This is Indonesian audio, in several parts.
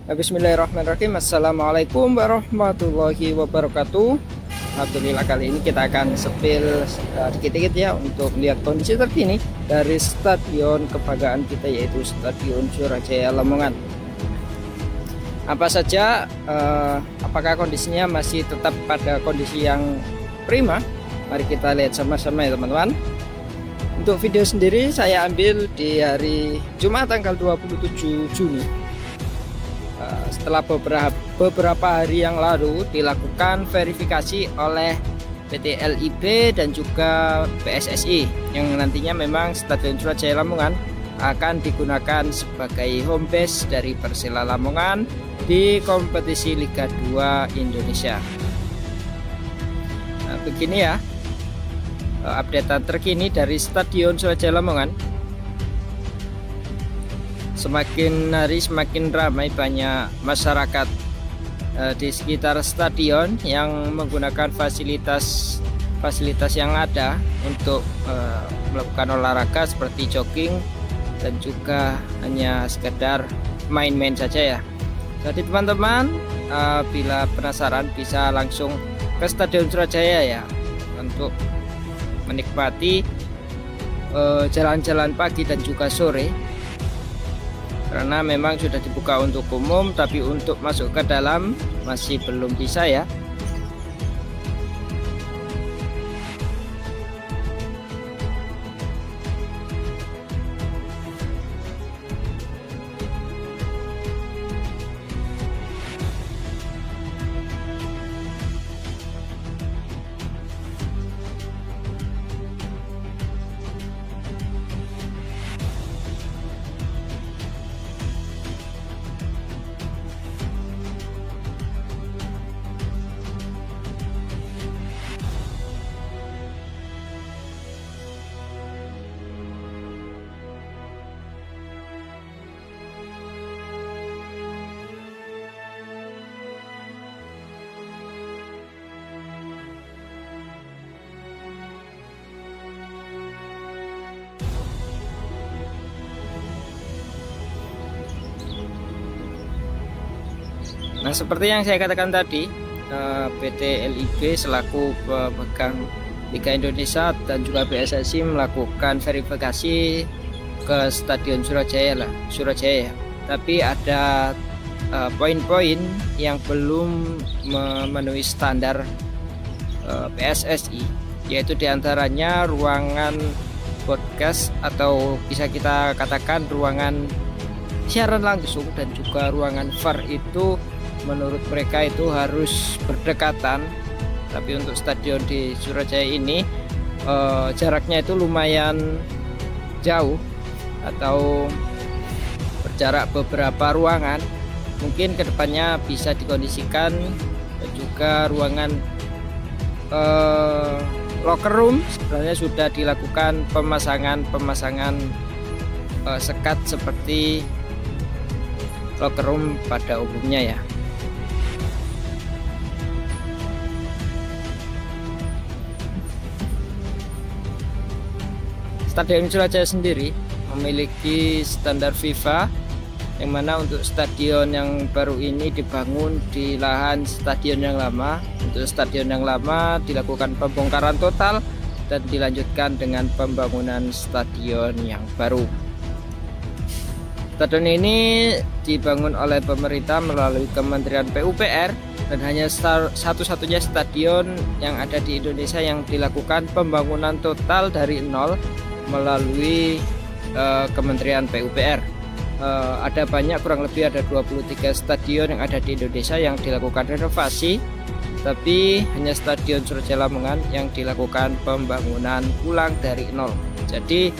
Bismillahirrahmanirrahim. Assalamualaikum warahmatullahi wabarakatuh. Alhamdulillah, kali ini kita akan sepil dikit-dikit ya untuk melihat kondisi terkini dari stadion kebanggaan kita, yaitu Stadion Surajaya Lamongan. Apa saja, apakah kondisinya masih tetap pada kondisi yang prima? Mari kita lihat sama-sama ya teman-teman. Untuk video sendiri saya ambil di hari Jumat tanggal 27 Juni. Setelah beberapa hari yang lalu dilakukan verifikasi oleh PT LIB dan juga PSSI, yang nantinya memang Stadion Surajaya Lamongan akan digunakan sebagai home base dari Persela Lamongan di kompetisi Liga 2 Indonesia. Nah, begini ya updatean terkini dari Stadion Surajaya Lamongan. Semakin hari semakin ramai banyak masyarakat di sekitar stadion yang menggunakan fasilitas yang ada untuk melakukan olahraga seperti jogging dan juga hanya sekedar main-main saja ya. Jadi teman-teman, bila penasaran bisa langsung ke Stadion Surajaya ya untuk menikmati jalan-jalan pagi dan juga sore, karena memang sudah dibuka untuk umum, tapi untuk masuk ke dalam masih belum bisa ya. Nah, seperti yang saya katakan tadi, PT LIB selaku pemegang Liga Indonesia dan juga PSSI melakukan verifikasi ke Stadion Surajaya. Tapi ada poin-poin yang belum memenuhi standar PSSI, yaitu diantaranya ruangan broadcast atau bisa kita katakan ruangan siaran langsung dan juga ruangan VAR itu menurut mereka itu harus berdekatan. Tapi untuk stadion di Surajaya ini jaraknya itu lumayan jauh atau berjarak beberapa ruangan. Mungkin kedepannya bisa dikondisikan dan juga ruangan locker room sebenarnya sudah dilakukan pemasangan sekat seperti locker room pada umumnya ya. Stadion Surajaya sendiri memiliki standar FIFA, yang mana untuk stadion yang baru ini dibangun di lahan stadion yang lama. Untuk stadion yang lama dilakukan pembongkaran total dan dilanjutkan dengan pembangunan stadion yang baru. Stadion ini dibangun oleh pemerintah melalui Kementerian PUPR dan hanya satu-satunya stadion yang ada di Indonesia yang dilakukan pembangunan total dari nol melalui Kementerian PUPR. Ada banyak, kurang lebih ada 23 stadion yang ada di Indonesia yang dilakukan renovasi, tapi hanya Stadion Surajaya Lamongan yang dilakukan pembangunan ulang dari nol. Jadi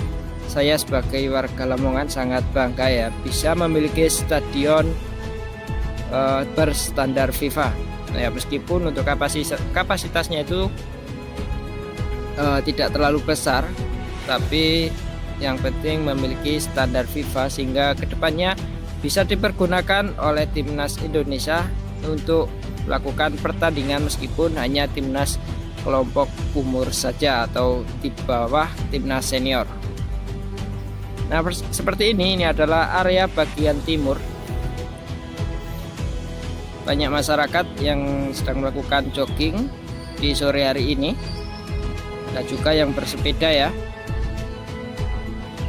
saya sebagai warga Lamongan sangat bangga ya bisa memiliki stadion berstandar FIFA. Nah, ya, meskipun untuk kapasitasnya itu tidak terlalu besar, tapi yang penting memiliki standar FIFA sehingga kedepannya bisa dipergunakan oleh timnas Indonesia untuk melakukan pertandingan meskipun hanya timnas kelompok umur saja atau di bawah timnas senior. Nah, seperti ini adalah area bagian timur banyak masyarakat yang sedang melakukan jogging di sore hari ini. Ada juga yang bersepeda ya.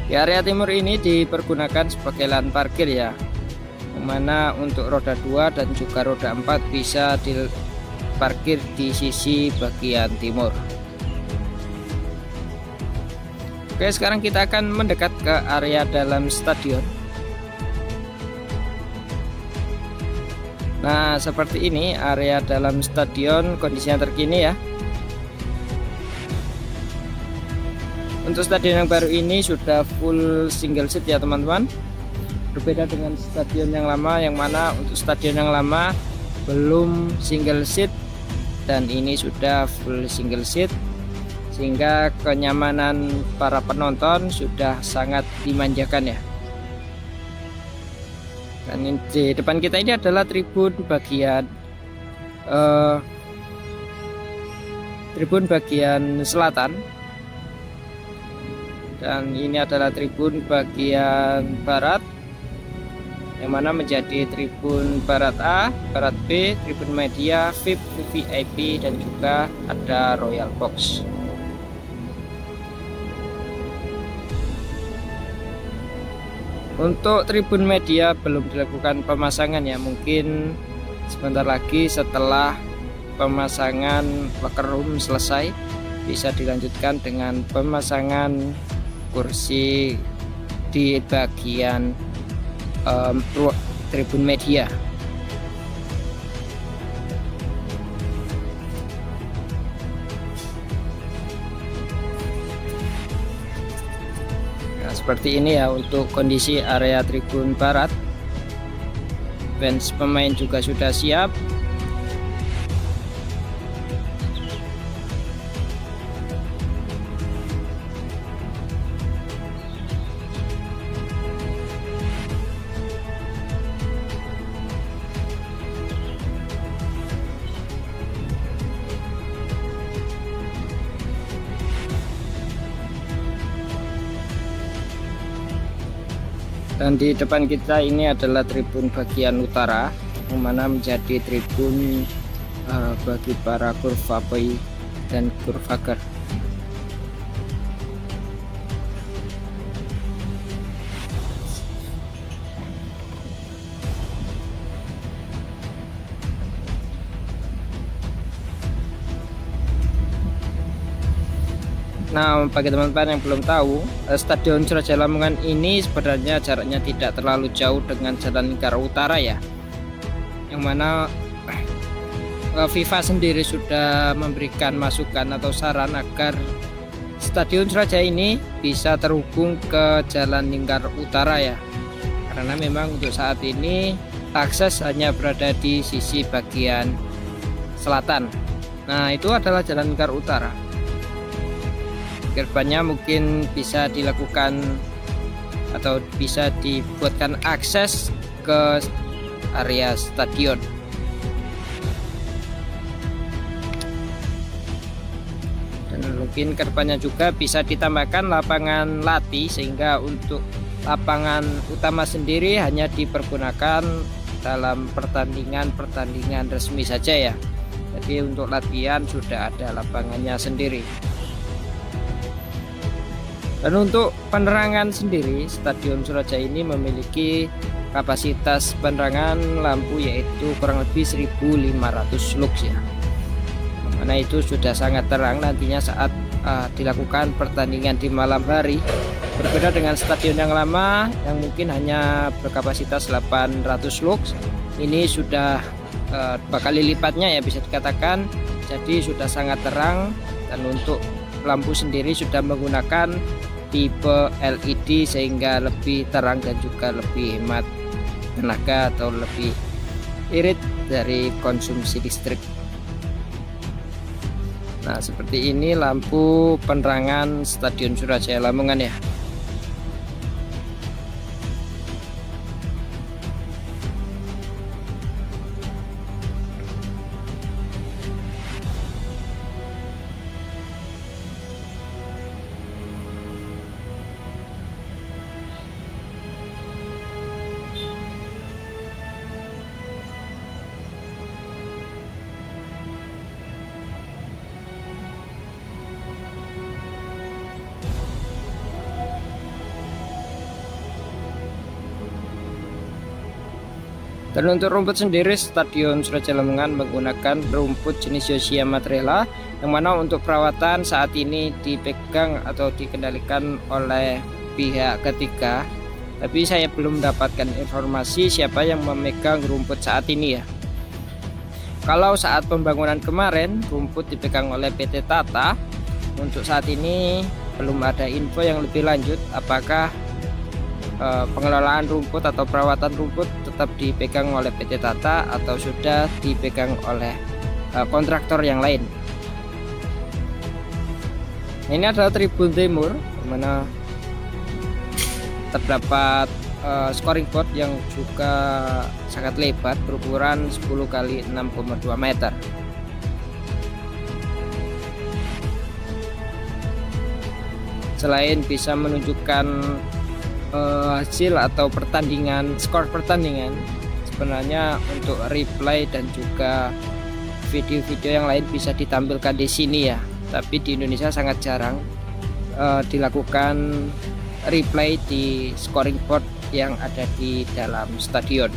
Di area timur ini dipergunakan sebagai lahan parkir ya, mana untuk roda 2 dan juga roda 4 bisa diparkir di sisi bagian timur. Oke, sekarang kita akan mendekat ke area dalam stadion. Nah, seperti ini area dalam stadion kondisinya terkini ya. Untuk stadion yang baru ini sudah full single seat ya teman-teman. Berbeda dengan stadion yang lama, yang mana untuk stadion yang lama belum single seat dan ini sudah full single seat, sehingga kenyamanan para penonton sudah sangat dimanjakan ya. Dan di depan kita ini adalah tribun bagian selatan, dan ini adalah tribun bagian barat, yang mana menjadi tribun barat A, barat B, tribun media, VIP, VIP, dan juga ada Royal Box. Untuk tribun media belum dilakukan pemasangan ya, mungkin sebentar lagi setelah pemasangan locker room selesai bisa dilanjutkan dengan pemasangan kursi di bagian tribun media. Nah, seperti ini ya untuk kondisi area tribun barat. Bench pemain juga sudah siap. Dan di depan kita ini adalah tribun bagian utara, yang mana menjadi tribun bagi para kurvaboy dan kurvager. Nah, bagi teman-teman yang belum tahu, Stadion Surajaya Lamongan ini sebenarnya jaraknya tidak terlalu jauh dengan Jalan Lingkar Utara ya, yang mana FIFA sendiri sudah memberikan masukan atau saran agar Stadion Surajaya ini bisa terhubung ke Jalan Lingkar Utara ya, karena memang untuk saat ini akses hanya berada di sisi bagian selatan. Nah, itu adalah Jalan Lingkar Utara. Kedepannya mungkin bisa dilakukan atau bisa dibuatkan akses ke area stadion. Dan mungkin kedepannya juga bisa ditambahkan lapangan latih, sehingga untuk lapangan utama sendiri hanya dipergunakan dalam pertandingan resmi saja ya. Jadi untuk latihan sudah ada lapangannya sendiri. Dan untuk penerangan sendiri, Stadion Surajaya ini memiliki kapasitas penerangan lampu yaitu kurang lebih 1500 lux ya. Mana itu sudah sangat terang nantinya saat dilakukan pertandingan di malam hari. Berbeda dengan stadion yang lama yang mungkin hanya berkapasitas 800 lux, ini sudah 2 kali lipatnya ya bisa dikatakan. Jadi sudah sangat terang, dan untuk lampu sendiri sudah menggunakan tipe LED sehingga lebih terang dan juga lebih hemat tenaga atau lebih irit dari konsumsi listrik. Nah, seperti ini lampu penerangan Stadion Surajaya Lamongan ya. Dan untuk rumput sendiri, Stadion Suraja Lamongan menggunakan rumput jenis Yoshia Matrela, yang mana untuk perawatan saat ini dipegang atau dikendalikan oleh pihak ketiga. Tapi saya belum mendapatkan informasi siapa yang memegang rumput saat ini ya. Kalau saat pembangunan kemarin rumput dipegang oleh PT Tata, untuk saat ini belum ada info yang lebih lanjut apakah pengelolaan rumput atau perawatan rumput tetap dipegang oleh PT Tata atau sudah dipegang oleh kontraktor yang lain. Ini adalah tribun timur, di mana terdapat scoring board yang juga sangat lebar, berukuran 10 kali 6,2 meter. Selain bisa menunjukkan hasil atau pertandingan, skor pertandingan, sebenarnya untuk replay dan juga video-video yang lain bisa ditampilkan di sini ya. Tapi di Indonesia sangat jarang dilakukan replay di scoring board yang ada di dalam stadion.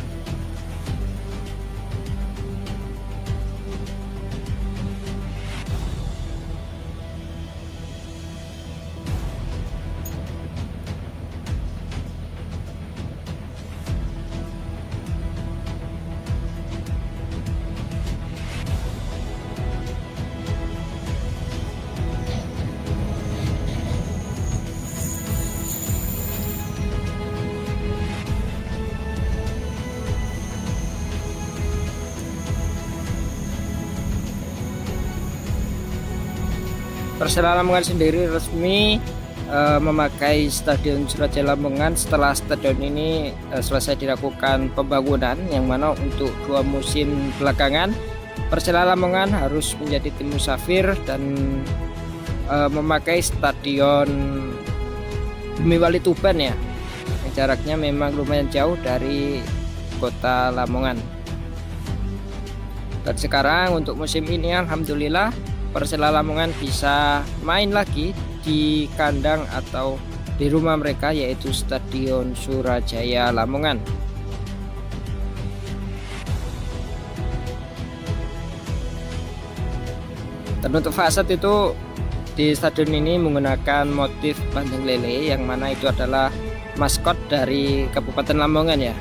Persela Lamongan sendiri resmi memakai Stadion Suraja Lamongan setelah stadion ini selesai dilakukan pembangunan, yang mana untuk 2 musim belakangan Persela Lamongan harus menjadi tim musafir dan memakai Stadion Bumi Wali Tuban ya, yang jaraknya memang lumayan jauh dari kota Lamongan. Dan sekarang untuk musim ini alhamdulillah Persela Lamongan bisa main lagi di kandang atau di rumah mereka, yaitu Stadion Surajaya Lamongan. Dan untuk fasad itu di stadion ini menggunakan motif bandeng lele, yang mana itu adalah maskot dari Kabupaten Lamongan ya.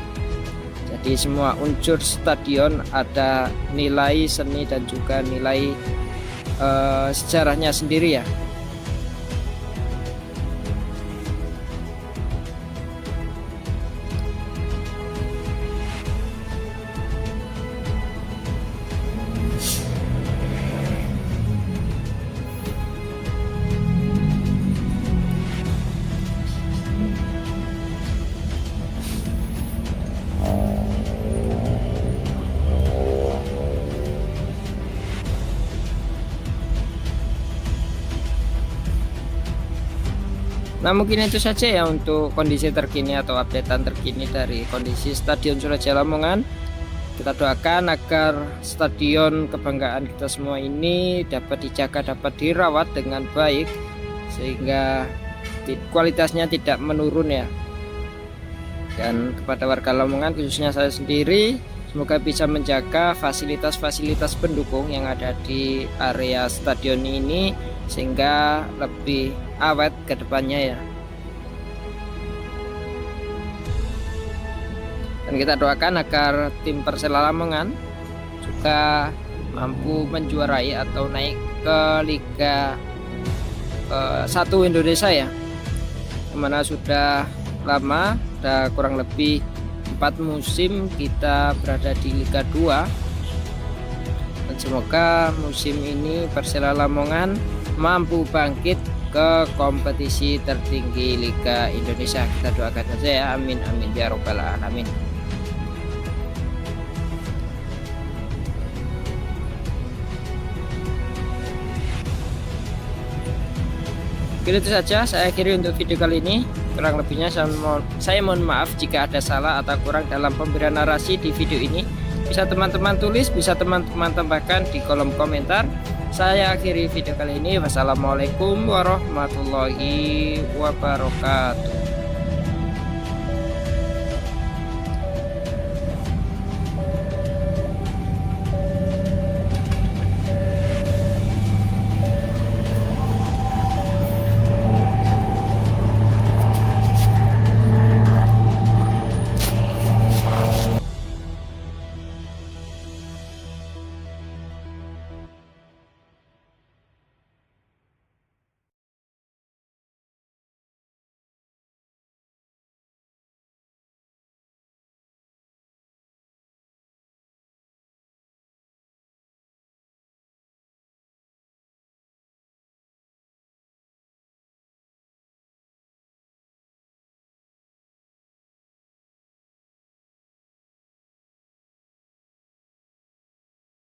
Jadi semua unsur stadion ada nilai seni dan juga nilai sejarahnya sendiri ya. Nah, mungkin itu saja ya untuk kondisi terkini atau updatean terkini dari kondisi Stadion Suraja Lamongan. Kita doakan agar stadion kebanggaan kita semua ini dapat dijaga, dapat dirawat dengan baik sehingga kualitasnya tidak menurun ya. Dan kepada warga Lamongan, khususnya saya sendiri, semoga bisa menjaga fasilitas-fasilitas pendukung yang ada di area stadion ini sehingga lebih awet ke depannya ya. Dan kita doakan agar tim Persela Lamongan juga mampu menjuarai atau naik ke Liga 1 Indonesia ya, dimana sudah lama, sudah kurang lebih 4 musim kita berada di Liga 2. Dan semoga musim ini Persela Lamongan mampu bangkit ke kompetisi tertinggi Liga Indonesia. Kita doakan saja ya, amin amin ya robbal alamin. Oke, itu saja saya akhiri untuk video kali ini. Kurang lebihnya saya mohon maaf jika ada salah atau kurang dalam pemberian narasi di video ini. Bisa teman-teman tulis, bisa teman-teman tambahkan di kolom komentar. Saya akhiri video kali ini. Wassalamualaikum warahmatullahi wabarakatuh.